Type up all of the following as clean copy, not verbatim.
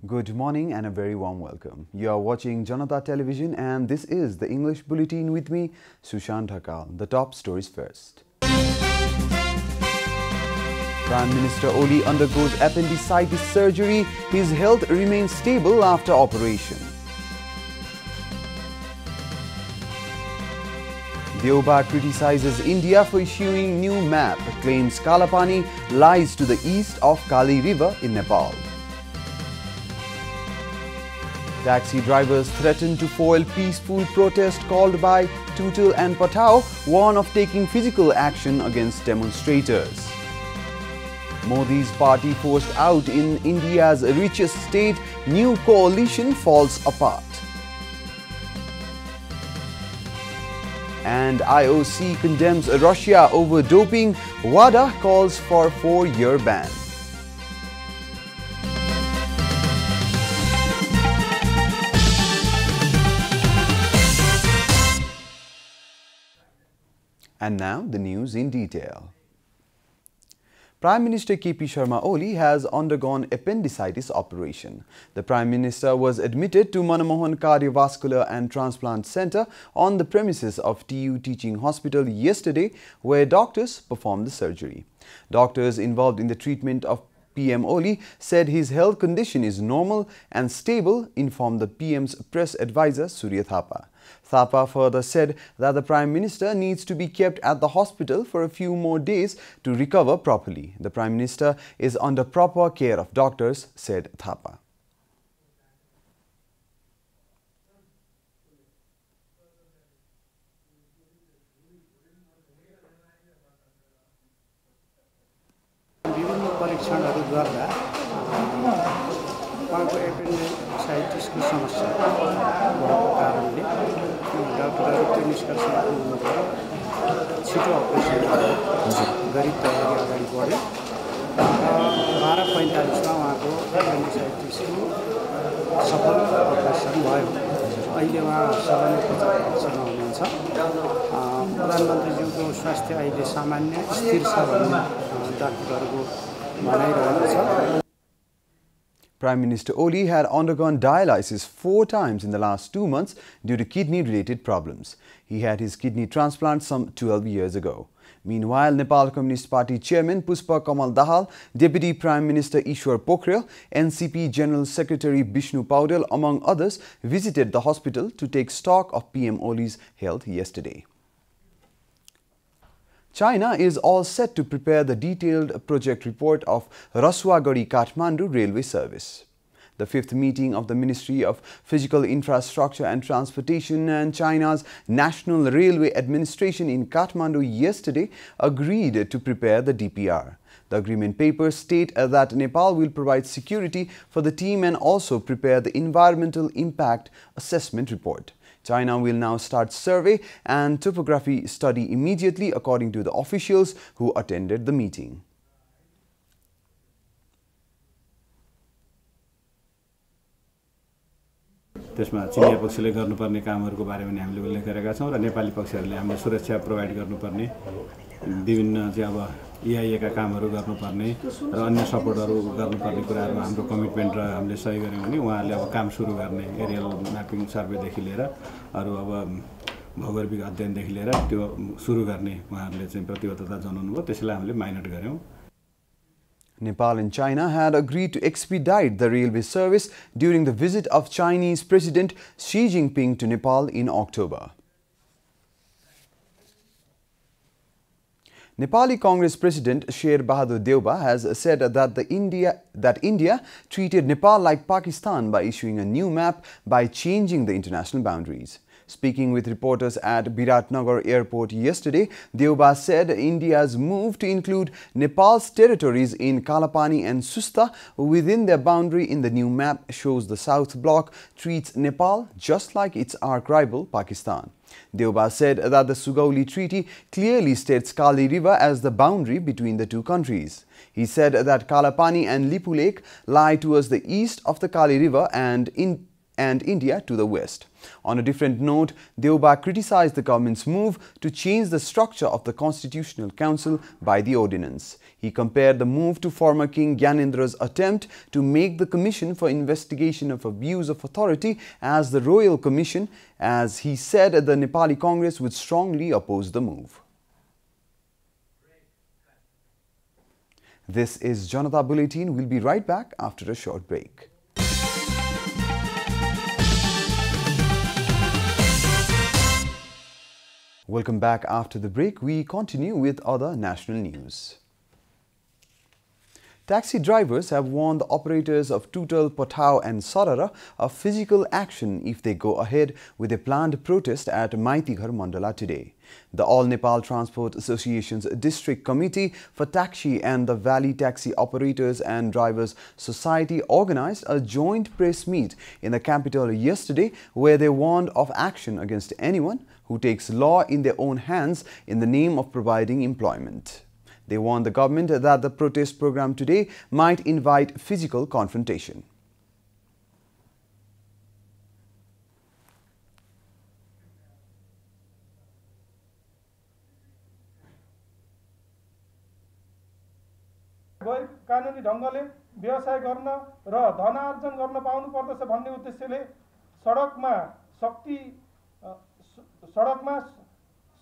Good morning and a very warm welcome. You are watching Janata Television and this is the English Bulletin with me, Sushant Hakal. The top stories first. Prime Minister Oli undergoes appendicitis surgery. His health remains stable after operation. Deuba criticizes India for issuing new map, claims Kalapani lies to the east of Kali River in Nepal. Taxi drivers threaten to foil peaceful protest called by Tutul and Patao, warn of taking physical action against demonstrators. Modi's party forced out in India's richest state, new coalition falls apart. And IOC condemns Russia over doping, WADA calls for 4-year ban. And now the news in detail. Prime Minister KP Sharma Oli has undergone appendicitis operation. The Prime Minister was admitted to Manmohan Cardiovascular and Transplant Centre on the premises of TU Teaching Hospital yesterday, where doctors performed the surgery. Doctors involved in the treatment of PM Oli said his health condition is normal and stable, informed the PM's press advisor Surya Thapa. Thapa further said that the Prime Minister needs to be kept at the hospital for a few more days to recover properly. The Prime Minister is under proper care of doctors, said Thapa. परीक्षणहरू गर्दा उहाँको एपेन्डिसाइटिसको समस्या भएको कारणले डाक्टरहरू त्यो निष्कर्षमा पुग्नुभयो छिटो operation गरी तयारी अगाडि बढ्यो र 12:45 मा उहाँको एपेन्डिसाइटिसको सफल अपरेसन भयो। अहिले उहाँ सदन उपचारमा हुनुहुन्छ। प्रधानमन्त्रीज्यूको स्वास्थ्य अहिले सामान्य स्थिर छ भन्ने डाक्टरहरूको भनाइरहेको छ। Prime Minister Oli had undergone dialysis 4 times in the last 2 months due to kidney-related problems. He had his kidney transplant some 12 years ago. Meanwhile, Nepal Communist Party Chairman Puspa Kamal Dahal, Deputy Prime Minister Ishwar Pokhrel, NCP General Secretary Bishnu Paudel, among others, visited the hospital to take stock of PM Oli's health yesterday. China is all set to prepare the detailed project report of Rasuagadi-Kathmandu railway service. The 5th meeting of the Ministry of Physical Infrastructure and Transportation and China's National Railway Administration in Kathmandu yesterday agreed to prepare the DPR. The agreement papers state that Nepal will provide security for the team and also prepare the environmental impact assessment report. China will now start survey and topography study immediately, according to the officials who attended the meeting. त्यसमा चिनिया पक्षले गर्नुपर्ने कामहरुको बारेमा नि हामीले उल्लेख गरेका छौं र नेपाली पक्षहरुले हामीले सुरक्षा प्रोवाइड गर्नुपर्ने विभिन्न चाहिँ अब EIA का कामहरु गर्नुपर्ने र अन्य सपोर्टहरु गर्नुपर्ने कुराहरुमा हाम्रो कमिटमेन्ट र हामीले सही गर्यौं भने उहाँहरुले अब काम सुरु गर्ने एरियल म्यापिङ सर्वे देखि लिएर अरु अब भौगोलिक अध्ययन देखि लिएर त्यो सुरु गर्ने उहाँहरुले चाहिँ प्रतिबद्धता जनाउनु भयो। त्यसैले हामीले माइनट गर्यौं। Nepal and China had agreed to expedite the railway service during the visit of Chinese President Xi Jinping to Nepal in October. Nepali Congress President Sher Bahadur Deuba has said that India treated Nepal like Pakistan by issuing a new map by changing the international boundaries. Speaking with reporters at Biratnagar Airport yesterday, Deuba said India's move to include Nepal's territories in Kalapani and Susta within their boundary in the new map shows the South Bloc treats Nepal just like its arch rival Pakistan. Deuba said that the Sugauli Treaty clearly states Kali River as the boundary between the two countries. He said that Kalapani and Lipu Lake lie towards the east of the Kali River and and India to the west. On a different note, Deoba criticized the government's move to change the structure of the Constitutional Council by the ordinance. He compared the move to former King Gyanedra's attempt to make the Commission for Investigation of Abuse of Authority as the Royal Commission, as he said the Nepali Congress would strongly oppose the move. This is Janata Bulletin. We'll be right back after a short break. Welcome back after the break. We continue with other national news. Taxi drivers have warned the operators of Tutal, Patao and Sarara of physical action if they go ahead with a planned protest at Maitighar Mandala today. The All Nepal Transport Association's District Committee for Taxi and the Valley Taxi Operators and Drivers Society organized a joint press meet in the capital yesterday where they warned of action against anyone who takes law in their own hands in the name of providing employment. They warned the government that the protest program today might invite physical confrontation. कानुनी ढंगले व्यवसाय गर्न र धनार्जन गर्न पाउनु पर्दछ भन्ने उद्देश्यले सडकमा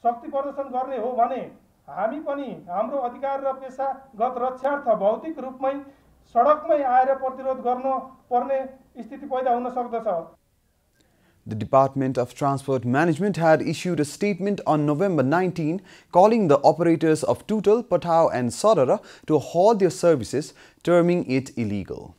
शक्ति प्रदर्शन गर्ने हो भने हामी पनि हाम्रो अधिकार र पेशागत रक्षार्थ भौतिक रूपमै सडकमै आएर प्रतिरोध गर्न पर्ने स्थिति पैदा हुन सक्दछ. The Department of Transport Management had issued a statement on November 19 calling the operators of Tutal, Patao and Sarara to halt their services, terming it illegal.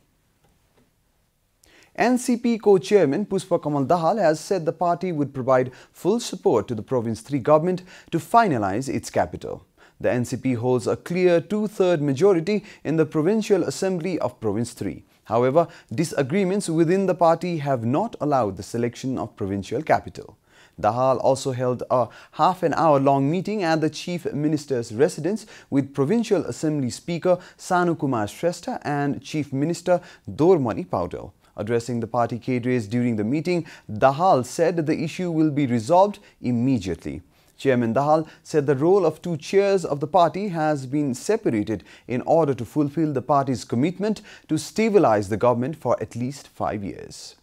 NCP co-chairman Pushpa Kamal Dahal has said the party would provide full support to the Province 3 government to finalize its capital. The NCP holds a clear two-third majority in the Provincial Assembly of Province 3. However, disagreements within the party have not allowed the selection of provincial capital. Dahal also held a half-an-hour-long meeting at the Chief Minister's residence with Provincial Assembly Speaker Sanu Kumar Shrestha and Chief Minister Dormani Paudel. Addressing the party cadres during the meeting, Dahal said the issue will be resolved immediately. Chairman Dahal said the role of two chairs of the party has been separated in order to fulfill the party's commitment to stabilize the government for at least 5 years.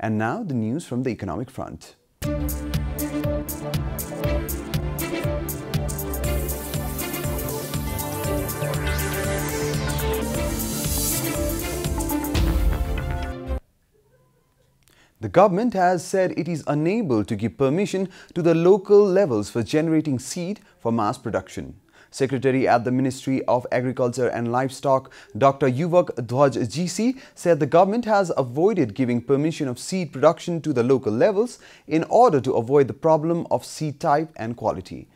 And now the news from the economic front. The government has said it is unable to give permission to the local levels for generating seed for mass production. Secretary at the Ministry of Agriculture and Livestock, Dr. Yuvak Dhwaj GC, said the government has avoided giving permission of seed production to the local levels in order to avoid the problem of seed type and quality.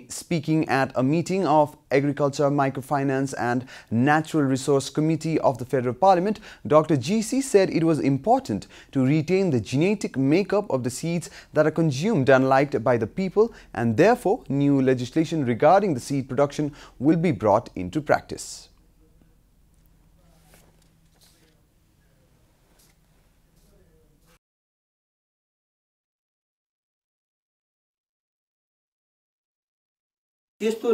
Speaking at a meeting of Agriculture, Microfinance and Natural Resource Committee of the Federal Parliament, Dr. GC said it was important to retain the genetic makeup of the seeds that are consumed and liked by the people, and therefore new legislation regarding the seed production will be brought into practice. त्यस्तो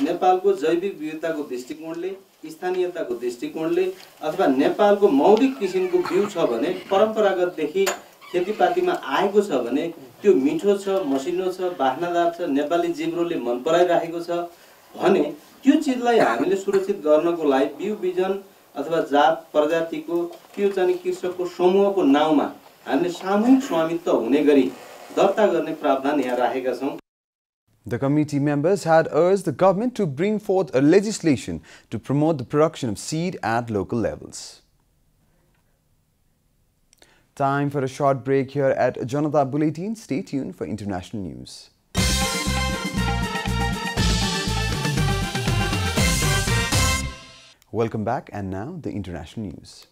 नेपालको जैविक विविधताको दृष्टिकोणले, स्थानीयताको दृष्टिकोणले अथवा नेपालको मौलिक किसिमको बिउ छ भने, परम्परागतदेखि खेतीपातीमा आएको छ भने त्यो मिठो छ, मसिनो छ, बास्नादार छ, नेपाली जिब्रोले मन पराइराखेको छ भने त्यो चिजलाई हामीले सुरक्षित गर्नको लागि बिउ बिजन अथवा जात प्रजातिको त्यो चाहिँ कृषकको समूहको नाउँमा हामीले सामूहिक स्वामित्व हुने गरी दर्ता गर्ने प्रावधान यहाँ राखेका छौं. The committee members had urged the government to bring forth a legislation to promote the production of seed at local levels. Time for a short break here at Janata Bulletin. Stay tuned for international news. Welcome back, and now the international news.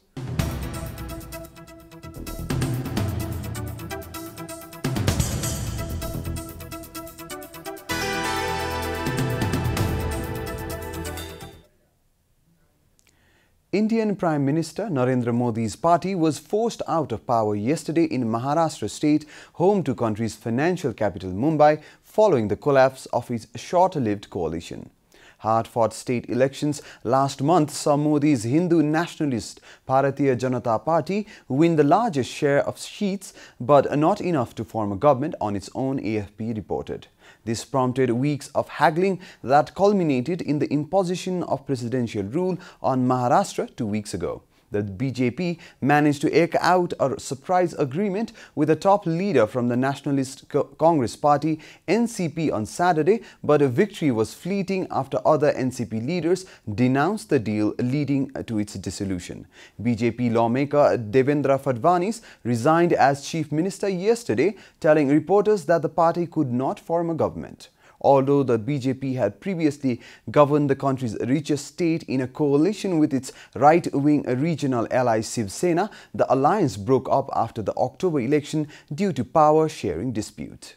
Indian Prime Minister Narendra Modi's party was forced out of power yesterday in Maharashtra state, home to country's financial capital Mumbai, following the collapse of its short-lived coalition. Hard-fought state elections last month saw Modi's Hindu nationalist Bharatiya Janata Party win the largest share of seats, but not enough to form a government on its own, AFP reported. This prompted weeks of haggling that culminated in the imposition of presidential rule on Maharashtra 2 weeks ago. The BJP managed to eke out a surprise agreement with the top leader from the Nationalist Congress Party, NCP, on Saturday, but a victory was fleeting after other NCP leaders denounced the deal, leading to its dissolution. BJP lawmaker Devendra Fadnavis resigned as chief minister yesterday, telling reporters that the party could not form a government. Although the BJP had previously governed the country's richest state in a coalition with its right-wing regional ally Shiv Sena, the alliance broke up after the October election due to power-sharing dispute.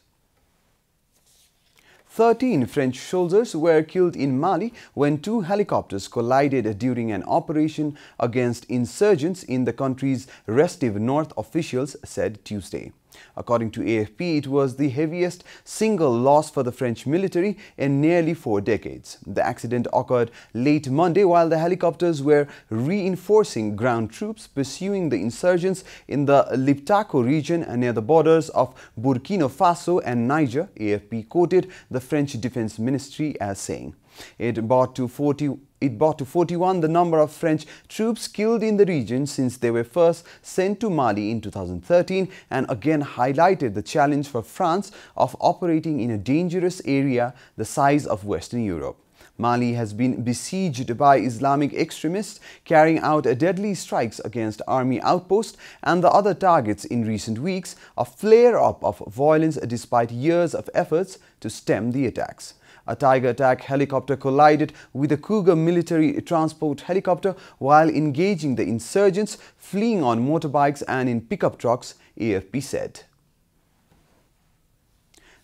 13 French soldiers were killed in Mali when 2 helicopters collided during an operation against insurgents in the country's restive north, officials said Tuesday. According to AFP, it was the heaviest single loss for the French military in nearly 4 decades. The accident occurred late Monday while the helicopters were reinforcing ground troops pursuing the insurgents in the Liptako region near the borders of Burkina Faso and Niger, AFP quoted the French Defense Ministry as saying. It brought to 41 the number of French troops killed in the region since they were first sent to Mali in 2013, and again highlighted the challenge for France of operating in a dangerous area the size of Western Europe. Mali has been besieged by Islamic extremists carrying out deadly strikes against army outposts and the other targets in recent weeks, a flare-up of violence despite years of efforts to stem the attacks. A Tiger attack helicopter collided with a Cougar military transport helicopter while engaging the insurgents fleeing on motorbikes and in pickup trucks, AFP said.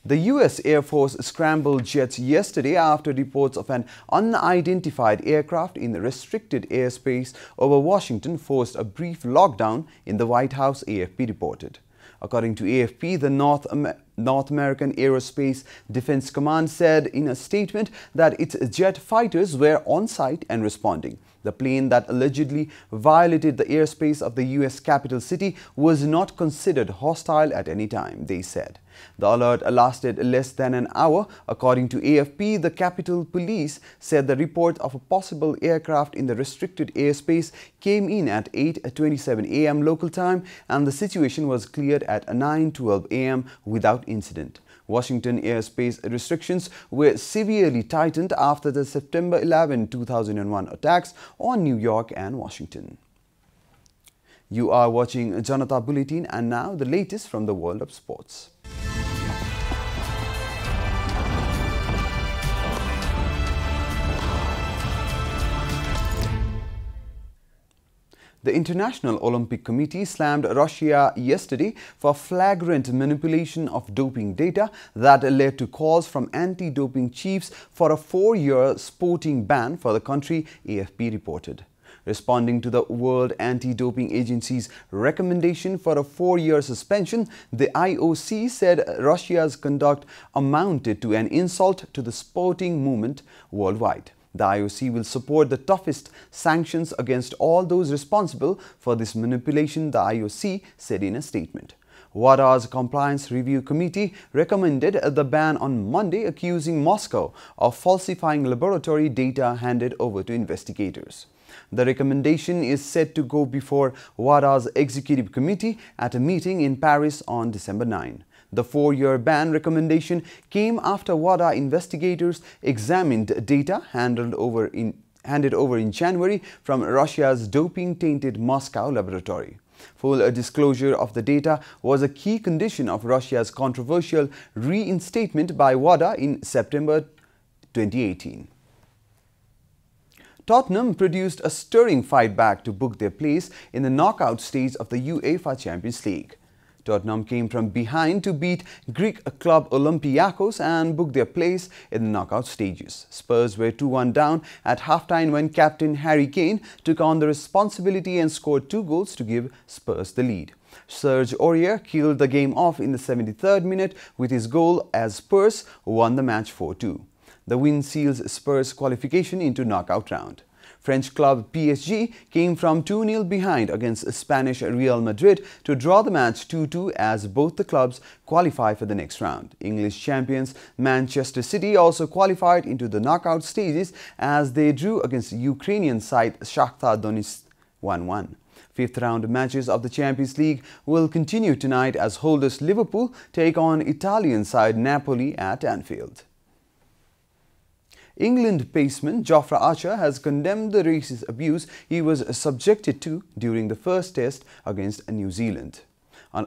The U.S. Air Force scrambled jets yesterday after reports of an unidentified aircraft in restricted airspace over Washington forced a brief lockdown in the White House, AFP reported. According to AFP, the North American Aerospace Defense Command said in a statement that its jet fighters were on site and responding. The plane that allegedly violated the airspace of the U.S. capital city was not considered hostile at any time, they said. The alert lasted less than an hour. According to AFP, the Capitol Police said the report of a possible aircraft in the restricted airspace came in at 8:27 a.m. local time, and the situation was cleared at 9:12 a.m. without incident. Washington airspace restrictions were severely tightened after the September 11, 2001 attacks on New York and Washington. You are watching Janata Bulletin, and now the latest from the world of sports. The International Olympic Committee slammed Russia yesterday for flagrant manipulation of doping data that led to calls from anti-doping chiefs for a 4-year sporting ban for the country, AFP reported. Responding to the World Anti-Doping Agency's recommendation for a 4-year suspension, the IOC said Russia's conduct amounted to an insult to the sporting movement worldwide. The IOC will support the toughest sanctions against all those responsible for this manipulation, the IOC said in a statement. WADA's Compliance Review Committee recommended the ban on Monday, accusing Moscow of falsifying laboratory data handed over to investigators. The recommendation is set to go before WADA's Executive Committee at a meeting in Paris on December 9. The 4-year ban recommendation came after WADA investigators examined data handed over in January from Russia's doping-tainted Moscow laboratory. Full disclosure of the data was a key condition of Russia's controversial reinstatement by WADA in September 2018. Tottenham produced a stirring fight back to book their place in the knockout stage of the UEFA Champions League. Tottenham came from behind to beat Greek club Olympiacos and book their place in the knockout stages. Spurs were 2-1 down at halftime when captain Harry Kane took on the responsibility and scored 2 goals to give Spurs the lead. Serge Aurier killed the game off in the 73rd minute with his goal as Spurs won the match 4-2. The win seals Spurs' qualification into knockout round. French club PSG came from 2-0 behind against Spanish Real Madrid to draw the match 2-2 as both the clubs qualify for the next round. English champions Manchester City also qualified into the knockout stages as they drew against Ukrainian side Shakhtar Donetsk 1-1. Fifth round matches of the Champions League will continue tonight as holders Liverpool take on Italian side Napoli at Anfield. England paceman Jofra Archer has condemned the racist abuse he was subjected to during the first test against New Zealand.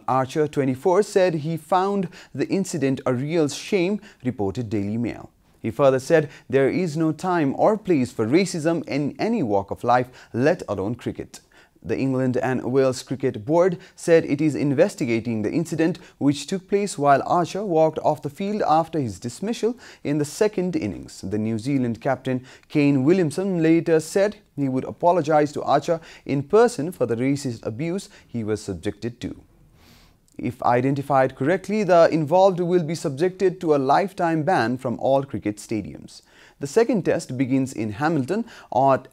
Archer, 24, said he found the incident a real shame, reported Daily Mail. He further said there is no time or place for racism in any walk of life, let alone cricket. The England and Wales Cricket Board said it is investigating the incident which took place while Archer walked off the field after his dismissal in the second innings. The New Zealand captain Kane Williamson later said he would apologise to Archer in person for the racist abuse he was subjected to. If identified correctly, the involved will be subjected to a lifetime ban from all cricket stadiums. The second test begins in Hamilton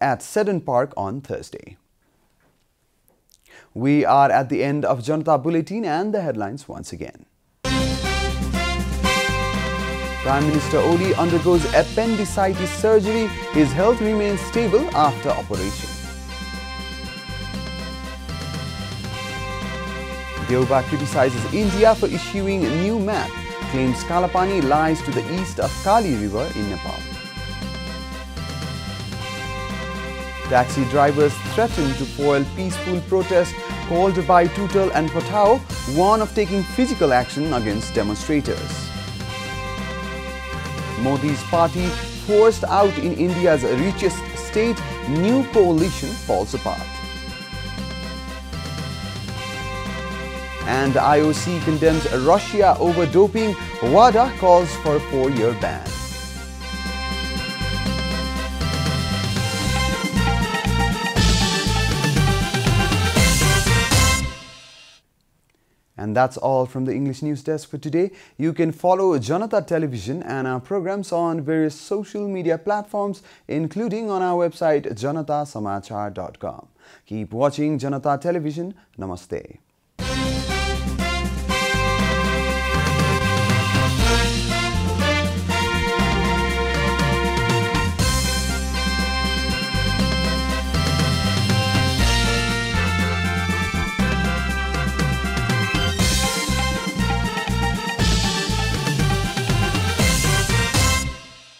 at Seddon Park on Thursday. We are at the end of Janata Bulletin and the headlines once again. Prime Minister Oli undergoes appendicitis surgery. His health remains stable after operation. Deoba criticizes India for issuing a new map, claims Kalapani lies to the east of Kali River in Nepal. Taxi drivers threaten to foil peaceful protest called by Tutal and Patao, warn of taking physical action against demonstrators. Modi's party forced out in India's richest state, new coalition falls apart. And IOC condemns Russia over doping, WADA calls for a 4-year ban. And that's all from the English News Desk for today. You can follow Janata Television and our programs on various social media platforms, including on our website janatasamachar.com. Keep watching Janata Television. Namaste.